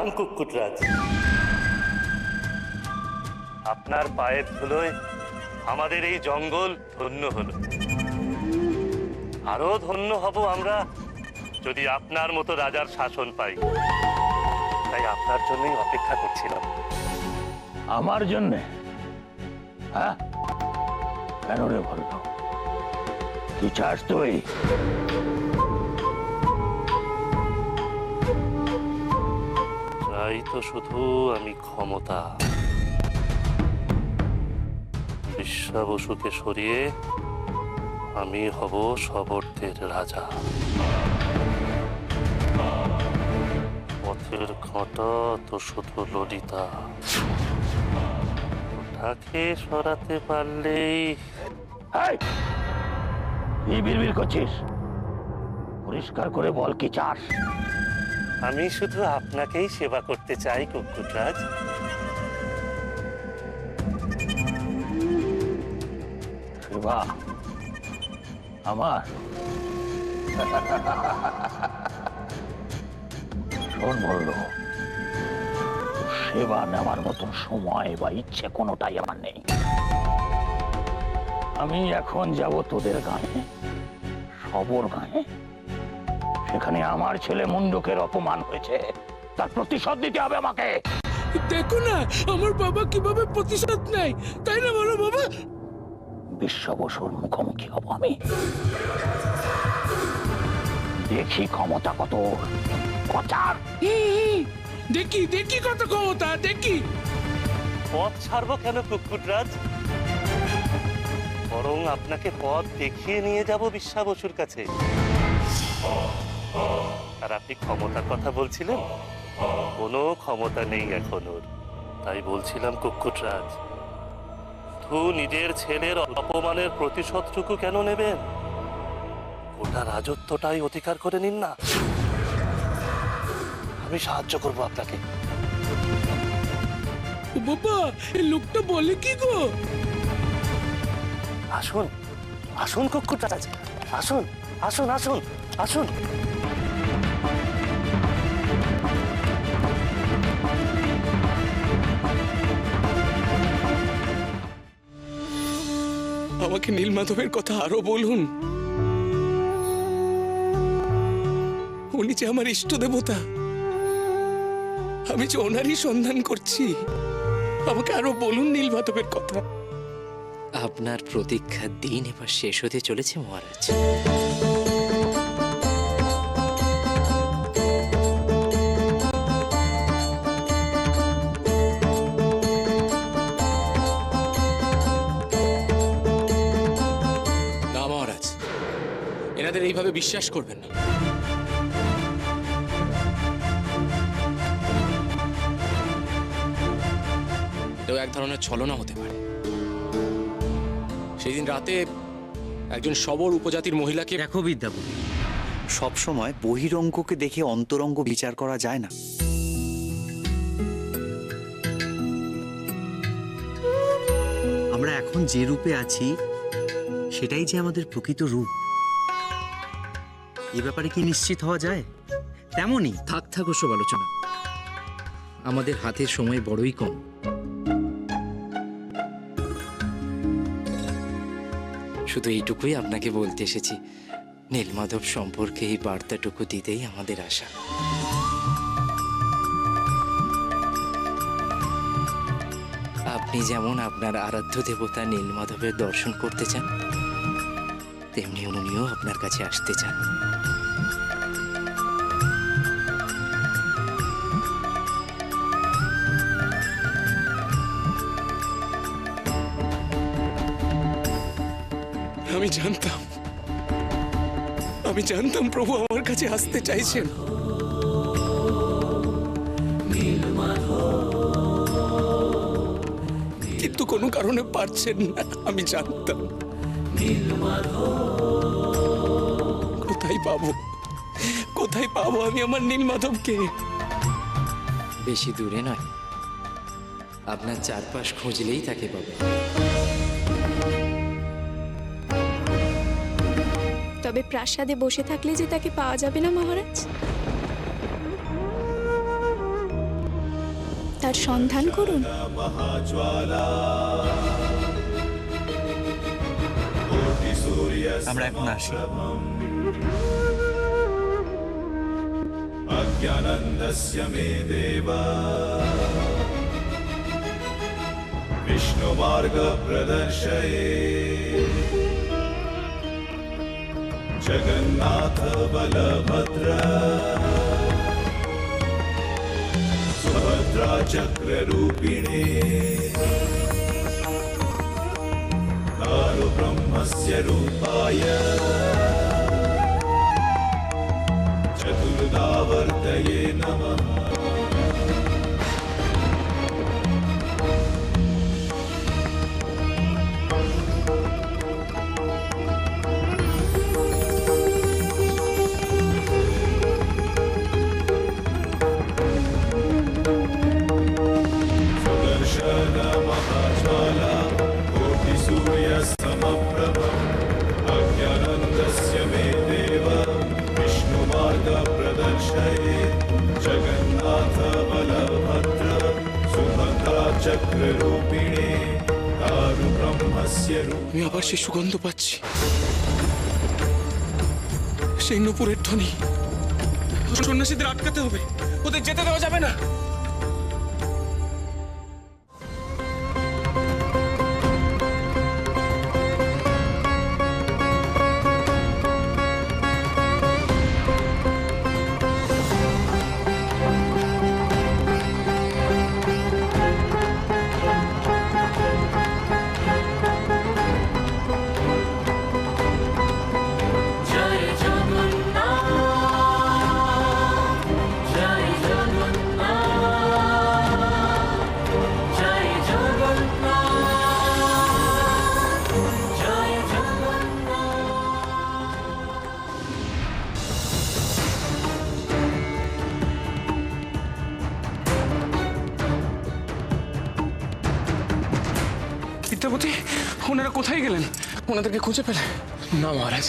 প্রণাম কুক্কুটরাজ। আপনার পায়ের ধুলোয় আমাদের এই জঙ্গল ধন্য হলো। আরো ধন্য হব আমরা যদি আপনার মতো রাজার শাসন পাই। তাই আপনার জন্যই অপেক্ষা করছিলাম। আমার জন্য? হ্যাঁ, কেন রে ভল্ল, কি চাস তুই? চাই তো শুধু আমি ক্ষমতা। বিশ্বা বসুকে সরিয়ে আমি হব শবরদের রাজা। পথের ঘটা তো শুধু ললিতা, ওটাকে সরাতে পারলেই। এই, কি বিড়বিড় করছিস? পরিষ্কার করে বল, কি চাস? আমি শুধু আপনাকেই সেবা করতে চাই কুক্কুটরাজ। সেবা আমার? শোন বললো, সেবা নেওয়ার মতন সময় বা ইচ্ছে কোনোটাই আমার নেই। আমি এখন যাব তোদের গায়ে, সবর গায়ে। সেখানে আমার ছেলে মুন্ডকের অপমান হয়েছে, তার প্রতিশোধ দিতে হবে আমাকে। দেখো না আমার বাবা কিভাবে প্রতিশোধ নেয়, তাই না বলো বাবা? বিশ্ব বসুর মুখোমুখি হব আমি। দেখি ক্ষমতা কত। কচার দেখি দেখি কত ক্ষমতা, দেখি। পথ ছাড়বো কেন কুক্কুটরাজ? বরং আপনাকে পথ দেখিয়ে নিয়ে যাব বিশ্বা বসুর কাছে। আর আপনি ক্ষমতার কথা বলছিলেন, কোনো ক্ষমতা নেই এখন ওর। তাই বলছিলাম কুক্কুটরাজ, শুধু নিজের ছেলের অপমানের প্রতিশোধটুকু কেন নেবেন? গোটা রাজত্বটাই অধিকার করে নিন না। আমি সাহায্য করব আপনাকে। বাবা, এই লোকটা বলে কি গো? আসুন আসুন কুক্কুটরাজ, আসুন আসুন আসুন আসুন। আমাকে নীলমাধবের কথা আরো বলুন। উনি যে আমার ইষ্ট দেবতা, আমি যে ওনারই সন্ধান করছি। আমাকে আরো বলুন নীলমাধবের কথা। আপনার প্রতীক্ষার দিন এবার শেষ হতে চলেছে মহারাজ। না মহারাজ, এনাদের এইভাবে বিশ্বাস করবেন না। এটাও এক ধরনের ছলনা হতে পারে। সেদিন রাতে একজন সবর উপজাতির মহিলাকে দেখো বিদ্যাপতি, সবসময় বহিরঙ্গকে দেখে অন্তরঙ্গ বিচার করা যায় না। আমরা এখন যে রূপে আছি সেটাই যে আমাদের প্রকৃত রূপ, এ ব্যাপারে কি নিশ্চিত হওয়া যায়? তেমনই থাক থাক ওসব আলোচনা, আমাদের হাতের সময় বড়ই কম। শুধু এইটুকুই আপনাকে বলতে এসেছি, নীলমাধব সম্পর্কে এই বার্তাটুকু দিতেই আমাদের আশা। আপনি যেমন আপনার আরাধ্য দেবতা নীলমাধবের দর্শন করতে চান, তেমনি উনিও আপনার কাছে আসতে চান। আমি জানতাম প্রভু আমার কাছে আসতে চাইছেন। কিন্তু কোনো কারণে পারছেন না, আমি জানতাম। কোথায় পাবো আমি আমার নীলমাধবকে? বেশি দূরে নয়, আপনার চারপাশ খুঁজলেই তাকে পাবেন। তবে প্রাসাদে বসে থাকলে যে তাকে পাওয়া যাবে না মহারাজ? তার সন্ধান করুন। আমরা এখন আসি। अज्ञानन्दस्य मे देव विष्णुमार्गप्रदर्शये जगन्नाथ बलभद्र सुभद्रा चक्ररूपिणे दारु ब्रह्मस्य रूपाय चतुर्दावर्तये नमः। सुदर्शन महाज्वाला कोटिसूर्यसमप्रभ अज्ञानन्दस्य मे देव विष्णुमार्गप्रदर्शये जगन्नाथ बलभद्र सुभद्रा चक्ररूपिणे दारु ब्रह्मस्य रूप। আমি আবার সেই সুগন্ধ পাচ্ছি, সেই নুপুরের ধ্বনি। সন্ন্যাসীদের আটকাতে হবে, ওদের যেতে দেওয়া যাবে না। বিদ্যাপতি, ওনারা কোথায় গেলেন? ওনাদেরকে খুঁজে পেলে? না মহারাজ,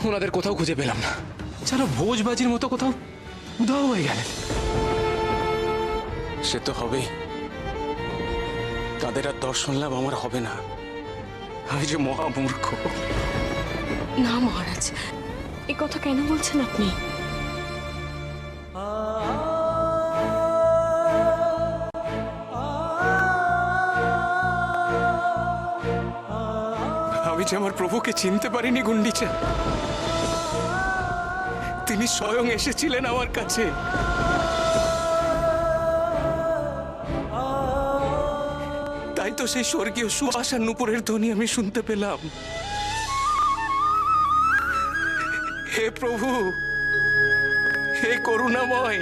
ওনাদের কোথাও খুঁজে পেলাম না। যেন ভোজবাজির মতো কোথাও উধাও হয়ে গেলেন। সে তো হবেই, তাদের আর দর্শন লাভ আমার হবে না। আমি যে মহামূর্খ। না মহারাজ, এ কথা কেন বলছেন আপনি? আমি যে আমার প্রভুকে চিনতে পারিনি গুন্ডিচা। তিনি স্বয়ং এসেছিলেন আমার কাছে। তাই তো সেই স্বর্গীয় সুবাস আর নূপুরের ধ্বনি আমি শুনতে পেলাম। হে প্রভু, হে করুণাময়,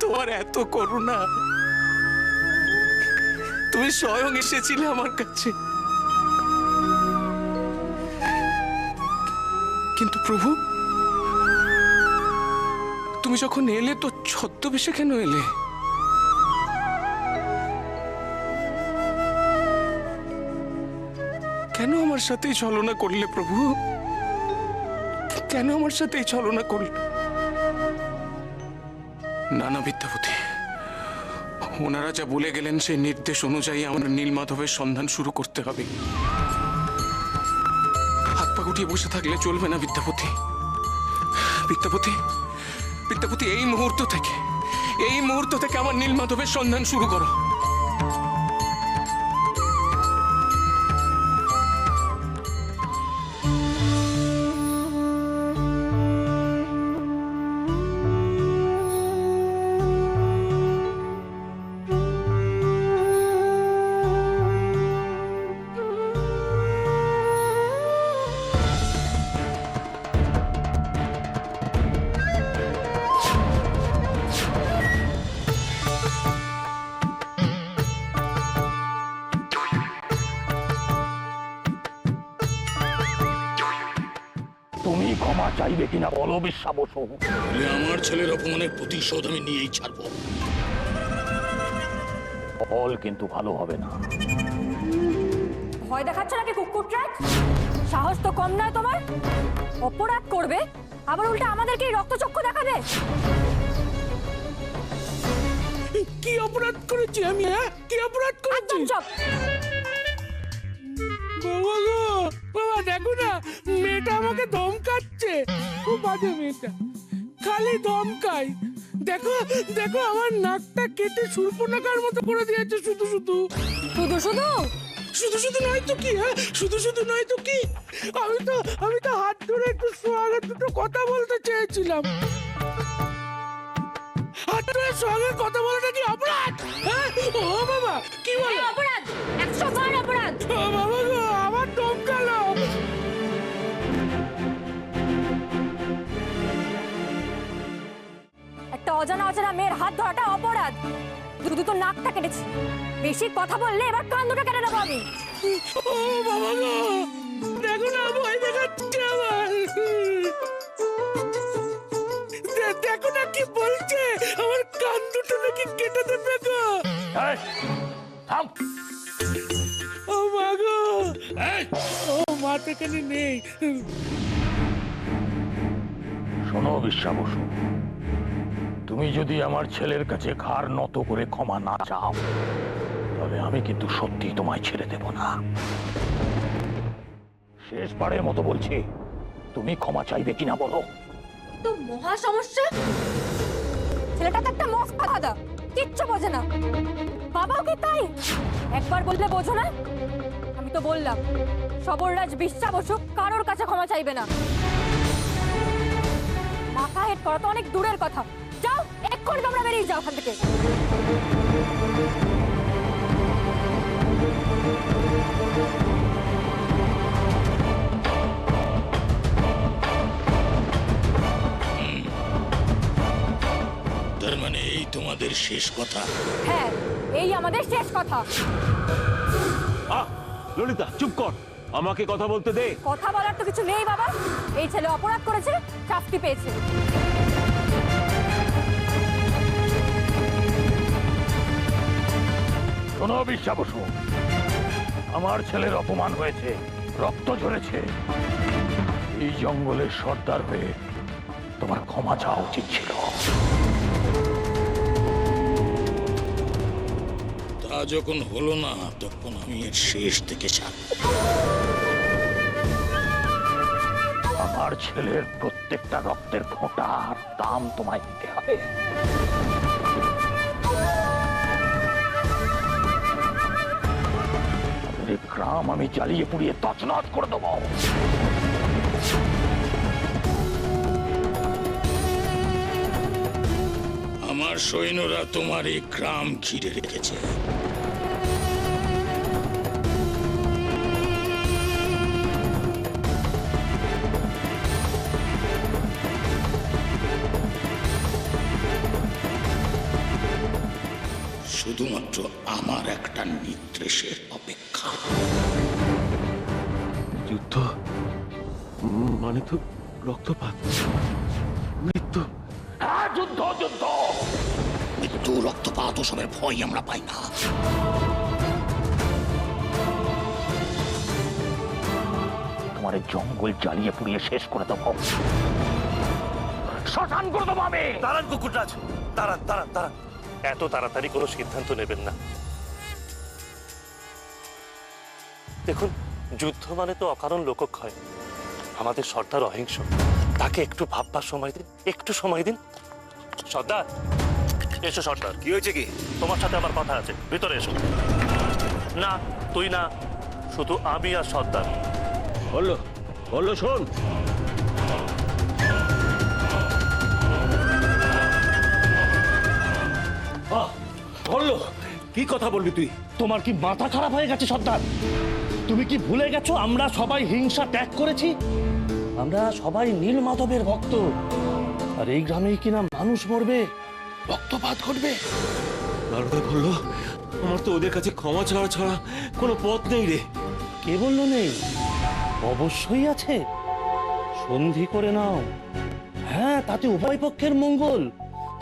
তোমার এত করুণা, তুমি স্বয়ং এসেছিলে আমার কাছে। কিন্তু প্রভু, তুমি যখন এলে তো ছদ্মবেশে কেন এলে? কেন আমার সাথে ছলনা করলে প্রভু? কেন আমার সাথে ছলনা করলে? নানা বিদ্যাপতি, ওনারা যা বলে গেলেন সেই নির্দেশ অনুযায়ী আমার নীলমাধবের সন্ধান শুরু করতে হবে। হাত পা গুটিয়ে বসে থাকলে চলবে না বিদ্যাপতি। বিদ্যাপতি, বিদ্যাপতি, এই মুহূর্ত থেকে আমার নীলমাধবের সন্ধান শুরু করো। তুমি ক্ষমা চাইবে কিনা বলো বিশ্বা বসু। আমার ছেলের অপমানের প্রতিশোধ আমি নিয়েই ছাড়বো। ফল কিন্তু ভালো হবে না। ভয় দেখাচ্ছ নাকি কুকুররাজ? সাহস তো কম নয় তোমার। অপরাধ করবে, আবার উল্টা আমাদেরকে রক্তচক্ষু দেখাবে। কি অপরাধ করেছি আমি? হ্যাঁ, কি অপরাধ করেছি? একদম চুপ। বাবা গো, বাবা দেখো না, মেয়েটা আমাকে ধমকাচ্ছে। খুব বাজে মেয়েটা, খালি ধমকায়। দেখো দেখো, আমার নাকটা কেটে সুর্পনখার মতো করে দিয়েছে শুধু শুধু। শুধু শুধু শুধু শুধু নয় তো কি? হ্যাঁ, শুধু শুধু নয় তো কি? আমি তো হাত ধরে একটু সোহাগের দুটো কথা বলতে চেয়েছিলাম। হাত ধরে সোহাগের কথা বলাটা কি অপরাধ? হ্যাঁ, ও বাবা, কি বলো? অপরাধ, 100 বার অপরাধ। ও বাবা গো, আমার ধমকালো। একটা অজানা অজানা মেয়ের হাত ধরাটা অপরাধ। শুধু তো নাকটা কেটেছি, বেশি কথা বললে এবার কান দুটো কেটে নেবো আমি। ও বাবা গো, দেখো না, ভয় দেখাচ্ছে আমার। দেখো না কি বলছে, আমার কান দুটো নাকি কেটে দেবে গো। এই, থাম। ও মা গো, ও মা তো এখানে নেই। শোনো বিশ্বা বসু, তুমি যদি আমার ছেলের কাছে ঘাড় নত করে ক্ষমা না চাও, তবে আমি কিন্তু সত্যি তোমায় ছেড়ে দেব না। শেষবারের মতো বলছি, তুমি ক্ষমা চাইবে কিনা বলো। তো মহা সমস্যা। ছেলেটা তো একটা মস্ত গাধা, কিচ্ছু বোঝে না। বাবাও কি তাই? একবার বললে বোঝো না? আমি তো বললাম, সবররাজ বিশ্বা বসু কারোর কাছে ক্ষমা চাইবে না। মাথা হেড করা তো অনেক দূরের কথা। যাও, এক্ষুনি তোমরা বেরিয়ে যাও ওখান থেকে। তার মানে এই তোমাদের শেষ কথা? হ্যাঁ, এই আমাদের শেষ কথা। ললিতা চুপ কর, আমাকে কথা বলতে দে। কথা বলার তো কিছু নেই বাবা। এই ছেলে অপরাধ করেছে, শাস্তি পেয়েছে। শোনো বিশ্বা বসু, আমার ছেলের অপমান হয়েছে, রক্ত ঝরেছে। এই জঙ্গলের সর্দার হয়ে তোমার ক্ষমা চাওয়া উচিত ছিল। তা যখন হলো না, তখন আমি এর শেষ থেকে ছাড়ব। আমার ছেলের প্রত্যেকটা রক্তের ফোঁটার দাম তোমায় দিতে হবে। আমাদের এই গ্রাম আমি জ্বালিয়ে পুড়িয়ে তছনছ করে দেবো। আমার সৈন্যরা তোমার এই গ্রাম ঘিরে রেখেছে। শুধুমাত্র আমার একটা নির্দেশের অপেক্ষা। যুদ্ধ মানে তো রক্তপাত, মৃত্যু। হ্যাঁ, যুদ্ধ যুদ্ধ। মৃত্যু, রক্তপাত ওসবের ভয় আমরা পাই না। তোমার এই জঙ্গল জ্বালিয়ে পুড়িয়ে শেষ করে দেবো, শ্মশান করে দেবো আমি। দাঁড়ান কুকুররাজ, দাঁড়ান দাঁড়ান দাঁড়ান। এত তাড়াতাড়ি কোনো সিদ্ধান্ত নেবেন না। দেখুন, যুদ্ধ মানে তো অকারণ লোকক্ষয়। আমাদের সর্দার অহিংস, তাকে একটু ভাববার সময় দিন, একটু সময় দিন। সর্দার, এসো সর্দার। কি হয়েছে কি? তোমার সাথে আমার কথা আছে, ভিতরে এসো। না, তুই না, শুধু আমি আর সর্দার। বললো বললো, শোন। বললো, কি কথা বলবি তুই? তোমার কি মাথা খারাপ হয়ে গেছে সর্দার? তুমি কি ভুলে গেছো আমরা সবাই হিংসা ত্যাগ করেছি? আমরা সবাই নীল মাধবের ভক্ত। আর এই গ্রামেই কিনা মানুষ মরবে, রক্তপাত ঘটবে। নারদা বললো, আমার তো ওদের কাছে ক্ষমা ছাড়া ছাড়া কোনো পথ নেই রে। কে বললো নেই? অবশ্যই আছে। সন্ধি করে নাও। হ্যাঁ, তাতে উভয় পক্ষের মঙ্গল।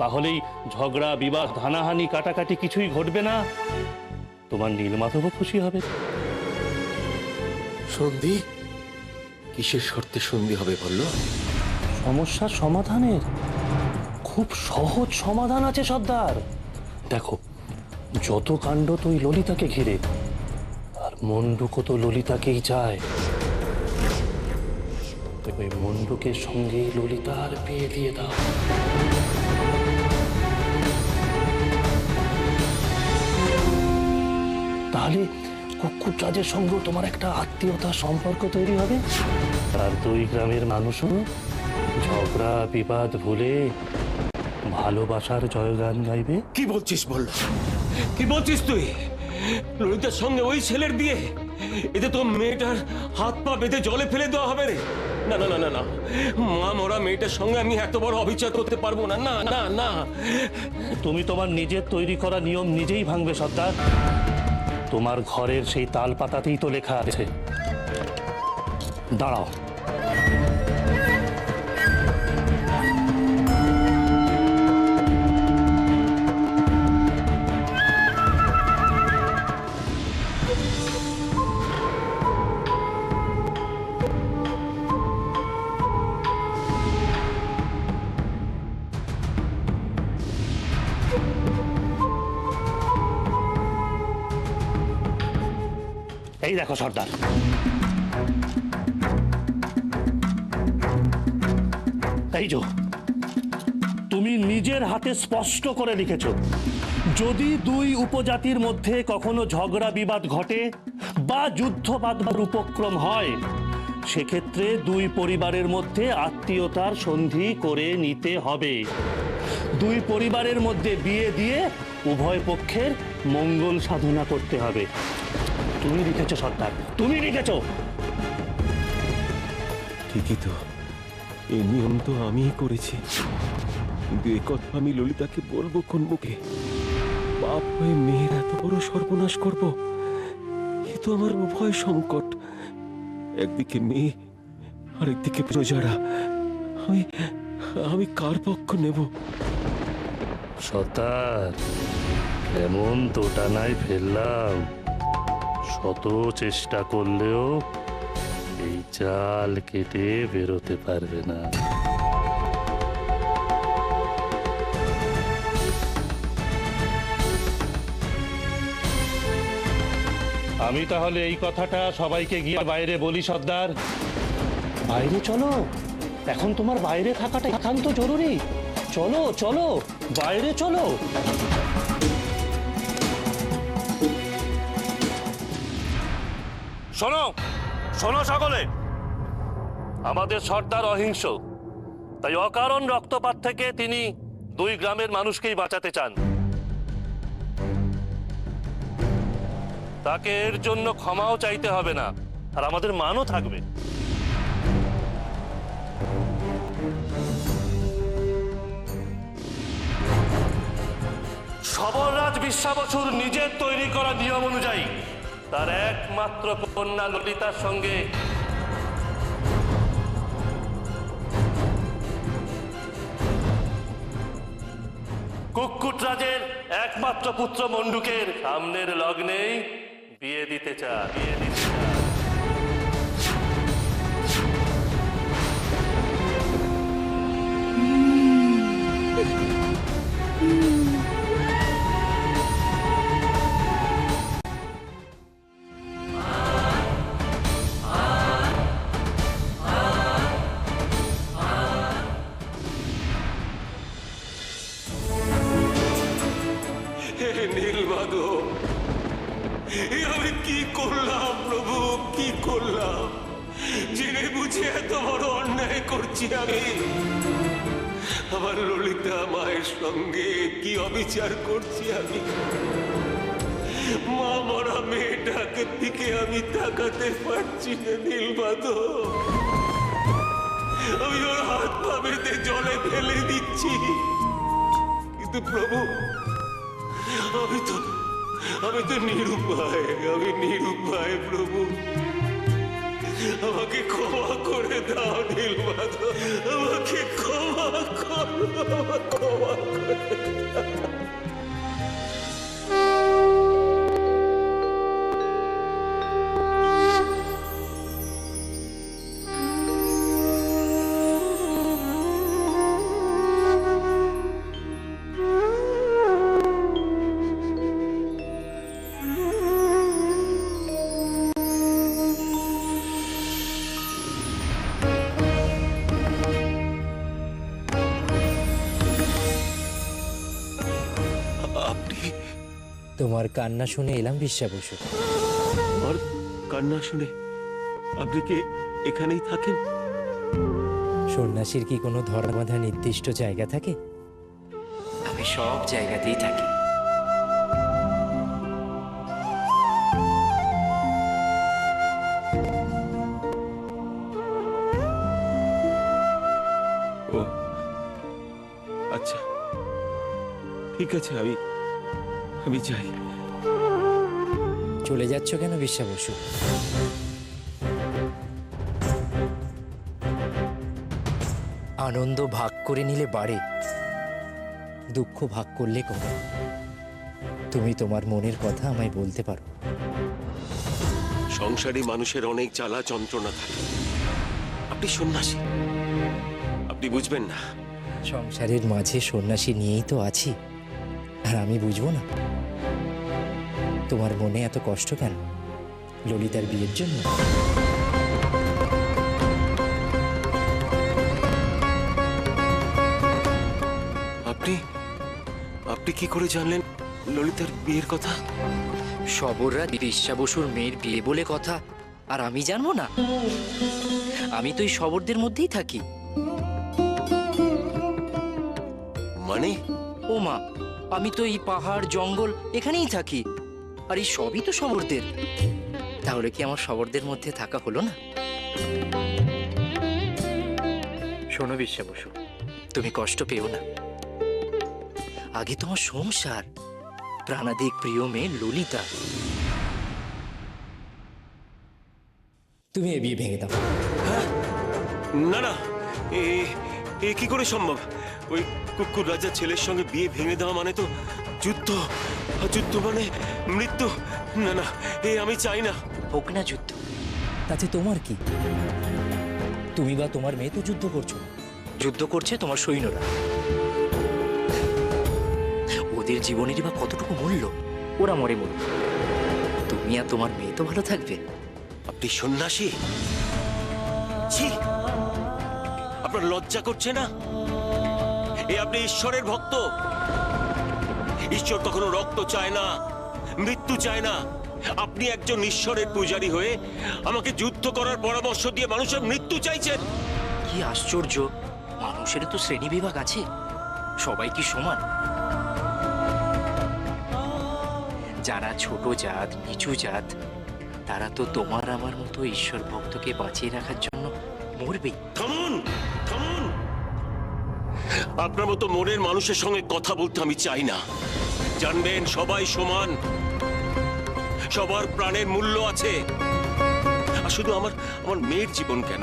তাহলেই ঝগড়া, বিবাদ, হানাহানি, কাটাকাটি কিছুই ঘটবে না। তোমার নীলমাধবও খুশি হবে। সন্ধি? কিসের শর্তে সন্ধি হবে বললো? সমস্যার সমাধানের খুব সহজ সমাধান আছে সর্দার। দেখো, যত কাণ্ড তো ওই ললিতাকে ঘিরে, আর মন্ডুকও তো ললিতাকেই চায়। ওই মন্ডুকের সঙ্গে ললিতার বিয়ে দিয়ে দাও। তাহলে কুকুররাজের সঙ্গেও তোমার একটা আত্মীয়তার সম্পর্ক তৈরি হবে, আর দুই গ্রামের মানুষও ঝগড়া বিবাদ ভুলে ভালোবাসার জয়গান গাইবে। কি বলছিস বল, কি বলছিস তুই? ললিতার সঙ্গে ওই ছেলের বিয়ে? এতে তো মেয়েটার হাত পা বেঁধে জলে ফেলে দেওয়া হবে রে। না না না না না, মা মরা মেয়েটার সঙ্গে আমি এত বড় অবিচার করতে পারবো না। না না না, তুমি তোমার নিজের তৈরি করা নিয়ম নিজেই ভাঙবে সর্দার। তোমার ঘরের সেই তাল পাতাতেই তো লেখা আছে। দাঁড়াও, এই দেখো সর্দার, এই যে তুমি নিজের হাতে স্পষ্ট করে লিখেছ, যদি দুই উপজাতির মধ্যে কখনো ঝগড়া বিবাদ ঘটে বা যুদ্ধ বাঁধবার উপক্রম হয়, সেক্ষেত্রে দুই পরিবারের মধ্যে আত্মীয়তার সন্ধি করে নিতে হবে। দুই পরিবারের মধ্যে বিয়ে দিয়ে উভয় পক্ষের মঙ্গল সাধনা করতে হবে। তুমি লিখেছ সর্দার, তুমি লিখেছ। ঠিকই তো, এই নিয়ম তো আমিই করেছি, কিন্তু এ কথা আমি ললিতাকে বলবো কোন মুখে? বাপ হয়ে মেয়ের এত বড় সর্বনাশ করব, এ তো আমার উভয় সংকট। একদিকে মেয়ে, আরেকদিকে প্রজারা। আমি আমি কার পক্ষ নেব? সর্দার, এমন দোটানায় ফেললাম, শত চেষ্টা করলেও এই জাল কেটে বেরোতে পারবে না। আমি তাহলে এই কথাটা সবাইকে গিয়ে বাইরে বলি সর্দার। বাইরে চলো, এখন তোমার বাইরে থাকাটা একান্ত জরুরি। চলো চলো, বাইরে চলো। শোনো শোনো সকলে, আমাদের সর্দার অহিংস, তাই অকারণ রক্তপাত থেকে তিনি দুই গ্রামের মানুষকেই বাঁচাতে চান। তাকে এর জন্য ক্ষমাও চাইতে হবে না, আর আমাদের মানও থাকবে। সবররাজ বিশ্বাবসুর নিজের তৈরি করা নিয়ম অনুযায়ী তার একমাত্র কন্যা ললিতার সঙ্গে কুক্কুটরাজের একমাত্র পুত্র মন্ডুকের সামনের লগ্নেই বিয়ে দিতে চায়। নীলমাধব, আমি কি করলাম প্রভু, কি করলাম? জেনে বুঝে এত বড় অন্যায় করছি আমি। আমার ললিতা মায়ের সঙ্গে কি অবিচার করছি আমি। মা মরা মেয়েটাকে দিকে আমি তাকাতে পারছি না নীলমাধব। আমি ওর হাত পা বেঁধে জলে ফেলে দিচ্ছি, কিন্তু প্রভু আমি তো নিরুপায়, আমি নিরুপায় প্রভু। আমাকে ক্ষমা করে দাও নীলমাধব, আমাকে ক্ষমা করো, ক্ষমা করে দাও। তোমার কান্না শুনে এলাম বিশ্বা বসু। আর কান্না শুনে আপনি কি এখানেই থাকেন? সন্ন্যাসীর কি কোনো ধর্মবাঁধা নির্দিষ্ট জায়গা থাকে? আমি সব জায়গাতেই থাকি। ও আচ্ছা, ঠিক আছে, আমি যাই। চলে যাচ্ছ কেন বিশ্বা বসু? আনন্দ ভাগ করে নিলে বাড়ে, দুঃখ ভাগ করলে কমে। তুমি তোমার মনের কথা আমায় বলতে পারো। সংসারী মানুষের অনেক জ্বালা যন্ত্রণা থাকে। আপনি সন্ন্যাসী, আপনি বুঝবেন না। সংসারের মাঝে সন্ন্যাসী নিয়েই তো আছি, আর আমি বুঝবো না? তোমার মনে এত কষ্ট কেন ললিতার বিয়ের জন্য? আপনি কি করে জানলেন ললিতার বিয়ের কথা? শবররা বিশ্বা বসুর মেয়ের বিয়ে বলে কথা, আর আমি জানবো না? আমি তো এই শবরদের মধ্যেই থাকি। মানে? ও মা, আমি তো এই পাহাড় জঙ্গল এখানেই থাকি, আর এই সবই তো শবরদের। তাহলে কি আমার শবরদের মধ্যে থাকা হলো না? শোনো বিশ্বা বসু, তুমি কষ্ট পেও না। আগে তোমার সংসার, প্রাণাধিক প্রিয় মেয়ে ললিতা। তুমি এ বিয়ে ভেঙে দাও। না না, এ কি করে সম্ভব? ওই কুকুর রাজার ছেলের সঙ্গে বিয়ে ভেঙে দেওয়া মানে তো যুদ্ধ, আর যুদ্ধ মানে মৃত্যু। না না, আমি চাই না। হোক না যুদ্ধ, তাতে তোমার কি? তুমি বা তোমার মেয়ে তো যুদ্ধ করছো না, যুদ্ধ করছে তোমার সৈন্যরা। ওদের জীবনেরই বা কতটুকু মূল্য? ওরা মরে মরুক, তুমি আর তোমার মেয়ে তো ভালো থাকবে। আপনি সন্ন্যাসী? ছি, আপনার লজ্জা করছে না? আপনি ঈশ্বরের ভক্ত। ঈশ্বর কখনো রক্ত চায় না, মৃত্যু চায় না। আপনি একজন ঈশ্বরের পূজারী হয়ে আমাকে যুদ্ধ করার পরামর্শ দিয়ে মানুষের মৃত্যু চাইছেন। কি আশ্চর্য! মানুষের তো শ্রেণী বিভাগ আছে, সবাই কি সমান? যারা ছোট জাত, নিচু জাত, তারা তো তোমার আমার মতো ঈশ্বর ভক্তকে বাঁচিয়ে রাখার জন্য মরবেই। থামুন, থামুন। আপনার মতো মনের মানুষের সঙ্গে কথা বলতে আমি চাই না। জানবেন, সবাই সমান, সবার প্রাণের মূল্য আছে। আর শুধু আমার মেয়ের জীবন কেন,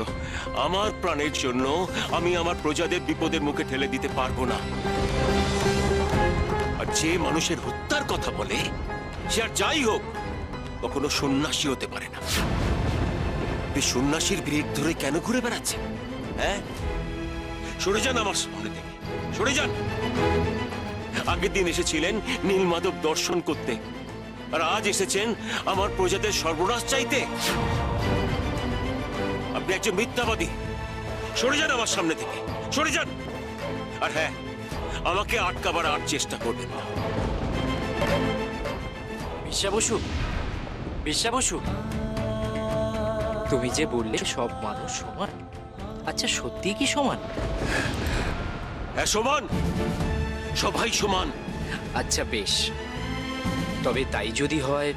আমার প্রাণের জন্য আমি আমার প্রজাদের বিপদের মুখে ঠেলে দিতে পারবো না। আর যে মানুষের হত্যার কথা বলে, সে আর যাই হোক কখনো সন্ন্যাসী হতে পারে না। এই সন্ন্যাসীর ভিড় ধরে কেন ঘুরে বেড়াচ্ছে? হ্যাঁ, সরে যান আমার সামনে থেকে, সরে যান। আগের দিন এসেছিলেন নীলমাধব দর্শন করতে, আর আজ এসেছেন আমার প্রজাদের সর্বনাশ চাইতে। আপনি একজন মিথ্যাবাদী। সরে যান আমার সামনে থেকে, সরে যান। আর হ্যাঁ, আমাকে আটকাবার আর চেষ্টা করবেন না। বিশ্বা বসু, বিশ্বা বসু, তুমি যে বললে সব মানুষ সমান, আচ্ছা সত্যি কি সমান? হ্যাঁ, সমান, সবাই সমান। আচ্ছা বেশ, তবে তাই যদি হয়,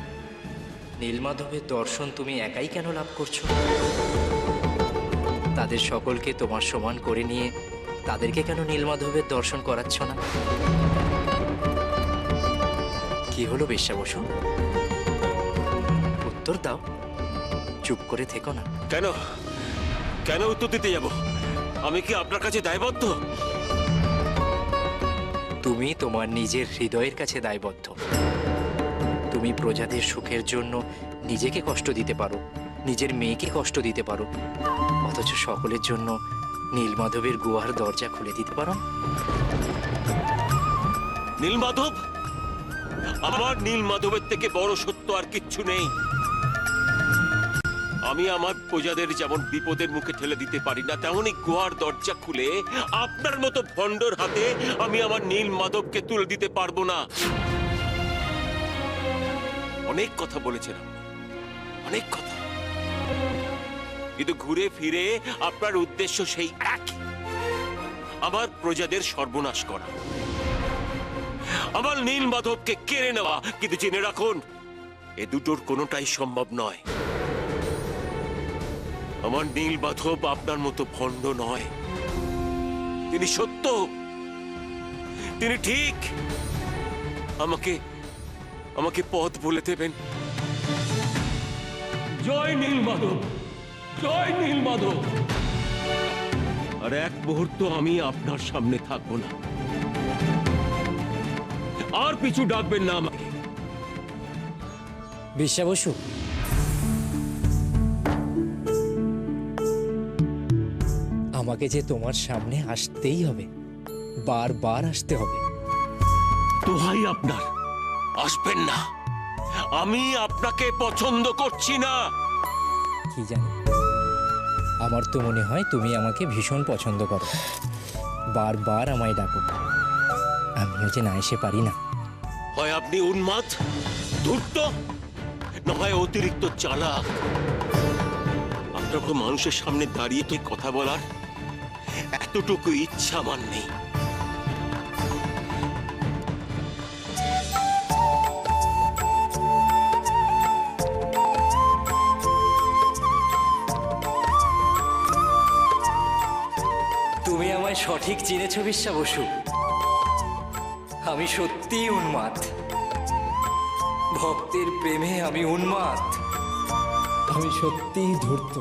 নীলমাধবের দর্শন তুমি একাই কেন লাভ করছো? তাদের সকলকে তোমার সমান করে নিয়ে তাদেরকে কেন নীলমাধবের দর্শন করাচ্ছ না? কি হলো বিশ্বা বসু, উত্তর দাও, চুপ করে থেকো না। কেন কেন উত্তর দিতে যাব? আমি কি আপনার কাছে দায়বদ্ধ? তুমি তোমার নিজের হৃদয়ের কাছে দায়বদ্ধ। তুমি প্রজাদের সুখের জন্য নিজেকে কষ্ট দিতে পারো, নিজের মেয়েকে কষ্ট দিতে পারো, অথচ সকলের জন্য নীলমাধবের গুহার দরজা খুলে দিতে পারো। নীলমাধব? আমার নীলমাধবের থেকে বড় সত্য আর কিচ্ছু নেই। আমি আমার প্রজাদের যেমন বিপদের মুখে ঠেলে দিতে পারি না, তেমনই গুহার দরজা খুলে আপনার মতো ভণ্ডর হাতে আমি আমার নীলমাধবকে তুলে দিতে পারবো না। অনেক কথা বলেছেন আপনি, অনেক কথা, কিন্তু ঘুরে ফিরে আপনার উদ্দেশ্য সেই একই, আমার প্রজাদের সর্বনাশ করা, আমার নীল মাধবকে কেড়ে নেওয়া। কিন্তু জেনে রাখুন, এ দুটোর কোনোটাই সম্ভব নয়। আমার নীল মাধব আপনার মতো ভণ্ড নয়, তিনি সত্য, তিনি ঠিক। আমাকে পথ বলে দেবেন। জয় নীল মাধব, জয় নীল মাধব। আর এক মুহূর্ত আমি আপনার সামনে থাকবো না, আর পিছু ডাকবেন না আমাকে। বিশ্বা বসু, আমাকে যে তোমার সামনে আসতেই হবে, বারবার আসতে হবে। দোহাই আপনার, আসবেন না। আমি আপনাকে পছন্দ করছি না। কি জানি, আমার তো মনে হয় তুমি আমাকে ভীষণ পছন্দ করো, বারবার আমায় ডাকো, আমিও যে না এসে পারি না। হয় আপনি উন্মাদ, ধূর্ত, না হয় অতিরিক্ত চালাক। আপনার কোনো মানুষের সামনে দাঁড়িয়ে তুই কথা বলার এতটুকু ইচ্ছা আমার নেই। তুমি আমায় সঠিক চিনেছ বিশ্বা বসু। আমি সত্যিই উন্মাদ, ভক্তের প্রেমে আমি উন্মাদ। আমি সত্যিই ধূর্ত,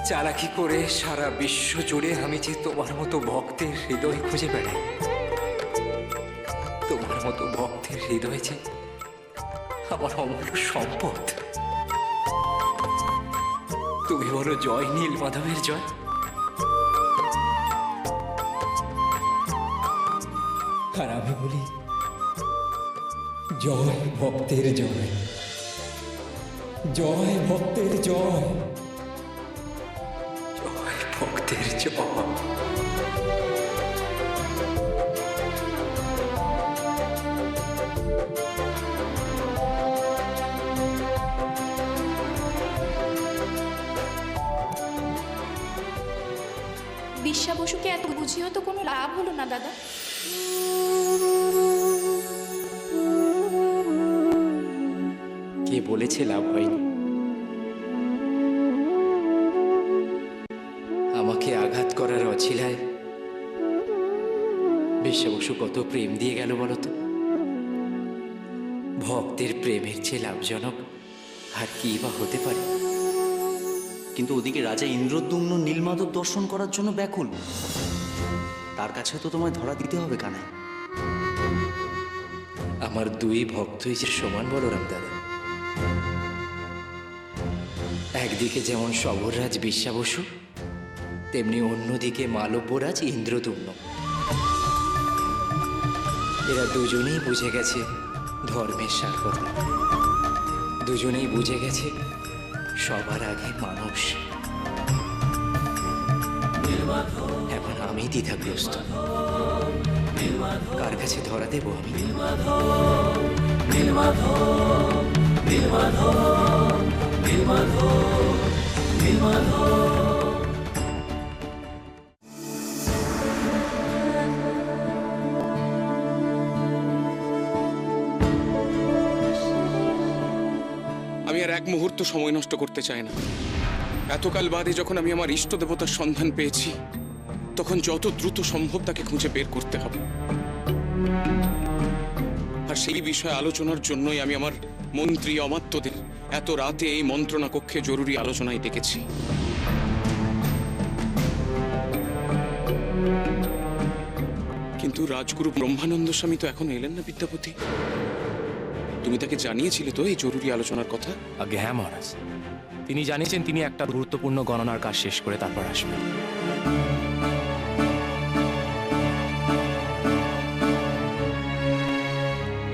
চালাকি করে সারা বিশ্ব জুড়ে আমি যে তোমার মতো ভক্তের হৃদয় খুঁজে বেড়াই। তোমার মতো ভক্তের হৃদয় যে আমার অমূল্য সম্পদ। তুমি বলো জয় নীল মাধবের জয়, আর আমি বলি জয় ভক্তের জয়, জয় ভক্তের জয়, জয় ভক্তের জয়। বিশ্বা বসুকে এত বুঝিয়েও তো কোনো লাভ হলো না দাদা। কে বলেছে লাভ হয়নি? আমাকে আঘাত করার অছিলায় বিশ্বা বসু কত প্রেম দিয়ে গেল বলতো। ভক্তের প্রেমের চেয়ে লাভজনক আর কি বা হতে পারে? কিন্তু ওদিকে রাজা ইন্দ্রদ্যুম্ন নীলমাধব দর্শন করার জন্য ব্যাকুল। তার কাছে তো তোমায় ধরা দিতে হবে কানাই। আমার দুই ভক্তই যে সমান বলরাম দাদা। একদিকে যেমন শবররাজ বিশ্বা বসু, তেমনি অন্যদিকে মালব্যরাজ ইন্দ্রদ্যুম্ন। এরা দুজনেই বুঝে গেছে ধর্মের সার কথা, দুজনেই বুঝে গেছে সবার আগে মানুষ। এখন আমি দ্বিধাগ্রস্ত, কার কাছে ধরা দেব আমি? আমি আর এক মুহূর্ত সময় নষ্ট করতে চাই না। এতকাল বাদে যখন আমি আমার ইষ্ট দেবতার সন্ধান পেয়েছি, তখন যত দ্রুত সম্ভব তাকে খুঁজে বের করতে হবে। আর সেই বিষয়ে আলোচনার জন্যই আমি আমার মন্ত্রী অমাত্যদের এত রাতে এই মন্ত্রণা কক্ষে জরুরি আলোচনায় ডেকেছি। কিন্তু রাজগুরু ব্রহ্মানন্দ স্বামী তো এখন এলেন না বিদ্যাপতি। তুমি তাকে জানিয়েছিলে তো এই জরুরি আলোচনার কথা? আগে হ্যাঁ মহারাজ, তিনি জানিয়েছেন তিনি একটা গুরুত্বপূর্ণ গণনার কাজ শেষ করে তারপর আসবেন।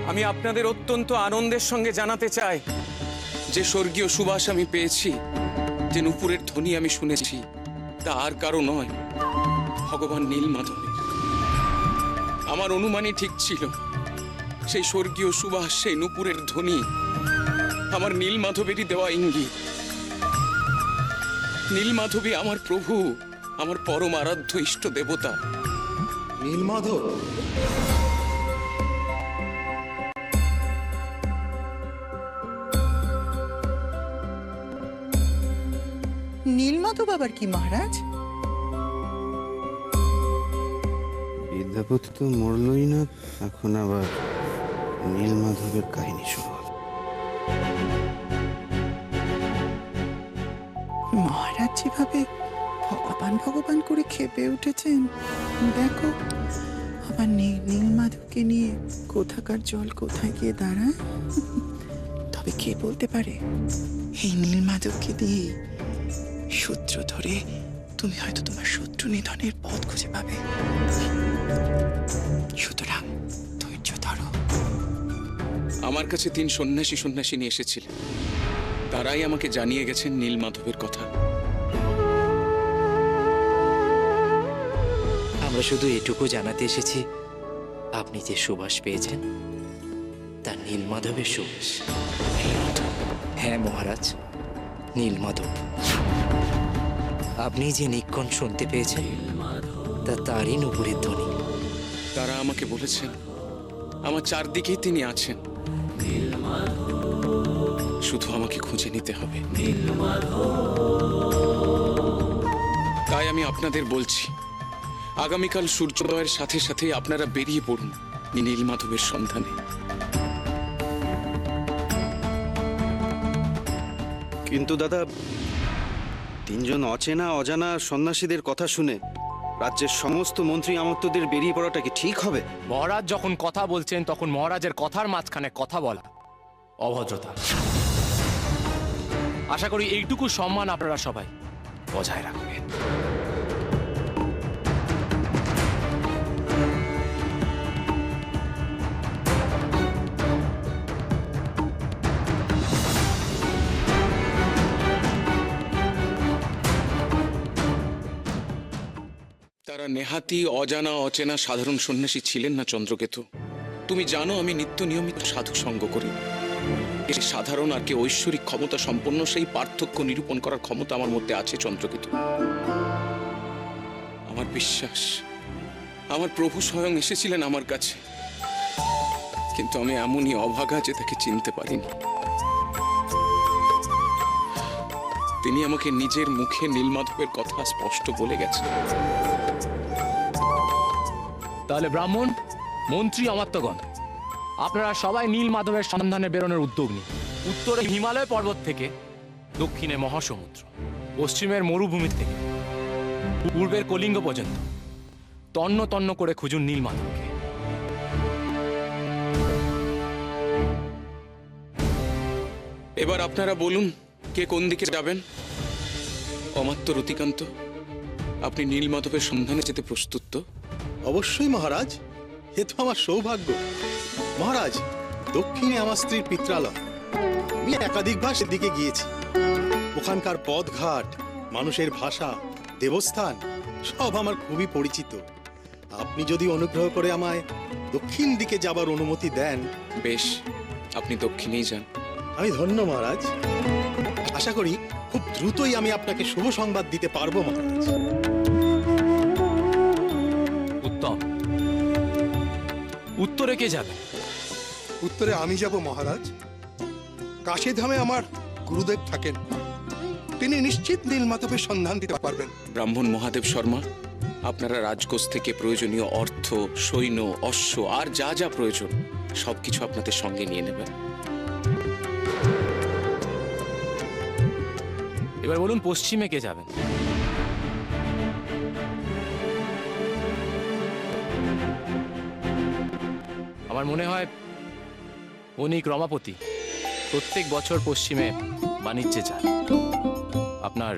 আমি আপনাদের অত্যন্ত আনন্দের সঙ্গে জানাতে চাই যে স্বর্গীয় সুবাস আমি পেয়েছি, যে নুপুরের ধ্বনি আমি শুনেছি, তা আর কারো নয়, ভগবান নীলমাধবের। আমার অনুমানই ঠিক ছিল। সেই স্বর্গীয় সুবাস, সেই নূপুরের ধ্বনি, আমার নীলমাধবেরই দেওয়া ইঙ্গিত। নীলমাধবী আমার প্রভু, আমার পরম আরাধ্য ইষ্ট দেবতা। নীলমাধব? নীলমাধব আবার কি মহারাজ? বিদ্যাপতি তো মরলই না, এখন আবার নীলমাধবের কাহিনী শুরু হল। মহারাজ যেভাবে ভগবান ভগবান করে খেপে উঠেছেন, দেখো আবার নীলমাধবকে নিয়ে কোথাকার জল কোথায় গিয়ে দাঁড়ায়। তবে কে বলতে পারে এই নীলমাধবকে দিয়ে সূত্র ধরে তুমি হয়তো তোমার শত্রু নিধনের পথ খুঁজে পাবে। সুতরাং ধৈর্য ধরো। আমার কাছে 3 সন্ন্যাসিনী এসেছিলেন, তারাই আমাকে জানিয়ে গেছেন নীলমাধবের কথা। আমরা শুধু এটুকু জানাতে এসেছি, আপনি যে সুবাস পেয়েছেন তা নীলমাধবের সুবাস। হ্যাঁ মহারাজ, নীলমাধব। আপনি যে নিক্ষণ শুনতে পেয়েছেন তা তারই নূপুরের ধ্বনি। তারা আমাকে বলেছেন আমার চারদিকেই তিনি আছেন, শুধু আমাকে খুঁজে নিতে হবে। তাই আমি আপনাদের বলছি, আগামীকাল সূর্যোদয়ের সাথে সাথে আপনারা বেরিয়ে পড়ুন নীলমাধবের সন্ধানে। কিন্তু দাদা, 3 জন অচেনা অজানা সন্ন্যাসীদের কথা শুনে রাজ্যের সমস্ত মন্ত্রী আমত্তদের বেরিয়ে পড়াটা কি ঠিক হবে? মহারাজ যখন কথা বলছেন তখন মহারাজের কথার মাঝখানে কথা বলা অভদ্রতা। আশা করি এইটুকু সম্মান আপনারা সবাই বজায় রাখবেন। তারা নেহাতি অজানা অচেনা সাধারণ সন্ন্যাসী ছিলেন না চন্দ্রকেতু। তুমি জানো আমি নিত্য নিয়মিত সাধু সঙ্গ করি। এই সাধারণ আর কে ঐশ্বরিক ক্ষমতা সম্পন্ন, সেই পার্থক্য নিরূপণ করার ক্ষমতা আমার মধ্যে আছে চন্দ্রকেতু। আমার বিশ্বাস আমার প্রভু স্বয়ং এসেছিলেন আমার কাছে, কিন্তু আমি এমনই অভাগা যে তাকে চিনতে পারিনি। তিনি আমাকে নিজের মুখে নীলমাধবের কথা স্পষ্ট বলে গেছেন। তাহলে ব্রাহ্মণ, মন্ত্রী, অমাত্যগণ, আপনারা সবাই নীলমাধবের সন্ধানে বেরোনোর উদ্যোগ নিন। উত্তরে হিমালয় পর্বত থেকে, দক্ষিণে মহাসমুদ্র, পশ্চিমের মরুভূমি থেকে পূর্বের কলিঙ্গ পর্যন্ত তন্ন তন্ন করে খুঁজুন নীলমাধবকে। এবার আপনারা বলুন কে কোন দিকে যাবেন? অমাত্য রতিকান্ত, আপনি নীলমাধবের সন্ধানে যেতে প্রস্তুত তো? অবশ্যই মহারাজ, এ তো আমার সৌভাগ্য। মহারাজ, দক্ষিণে আমার স্ত্রীর পিত্রালয়, আমি একাধিকবার সেদিকে গিয়েছি। ওখানকার পথঘাট, মানুষের ভাষা, দেবস্থান সব আমার খুবই পরিচিত। আপনি যদি অনুগ্রহ করে আমায় দক্ষিণ দিকে যাবার অনুমতি দেন। বেশ, আপনি দক্ষিণেই যান। আমি ধন্য মহারাজ। আশা করি খুব দ্রুতই আমি আপনাকে শুভ সংবাদ দিতে পারবো মহারাজ। উত্তম। উত্তরে কে যাবে? উত্তরে আমি যাব মহারাজ। কাশীধামে আমার গুরুদেব থাকেন, তিনি নিশ্চিত নীলমাধবের সন্ধান দিতে পারবেন। ব্রাহ্মণ মহাদেব শর্মা, আপনারা রাজকোষ থেকে প্রয়োজনীয় অর্থ, সৈন্য, অশ্ব আর যা যা প্রয়োজন সবকিছু আপনাদের সঙ্গে নিয়ে নেবেন। এবার বলুন পশ্চিমে কে যাবেন? আমার মনে হয় বণিক রমাপতি প্রত্যেক বছর পশ্চিমে বাণিজ্যে যান। আপনার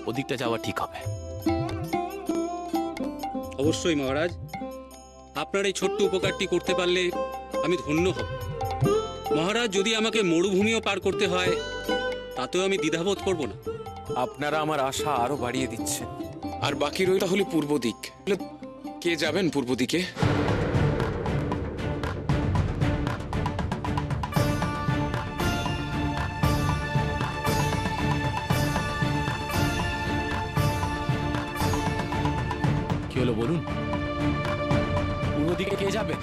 ওদিকটা যাওয়া ঠিক হবে। অবশ্যই মহারাজ, আপনার এই ছোট্ট উপকারটি করতে পারলে আমি ধন্য হব। মহারাজ, যদি আমাকে মরুভূমিও পার করতে হয় তাতেও আমি দ্বিধাবোধ করব না। আপনারা আমার আশা আরো বাড়িয়ে দিচ্ছেন। আর বাকি রইল তাহলে পূর্ব দিক। কে যাবেন পূর্ব দিকে? হলো বলুন? পূর্ব দিকে কে যাবে?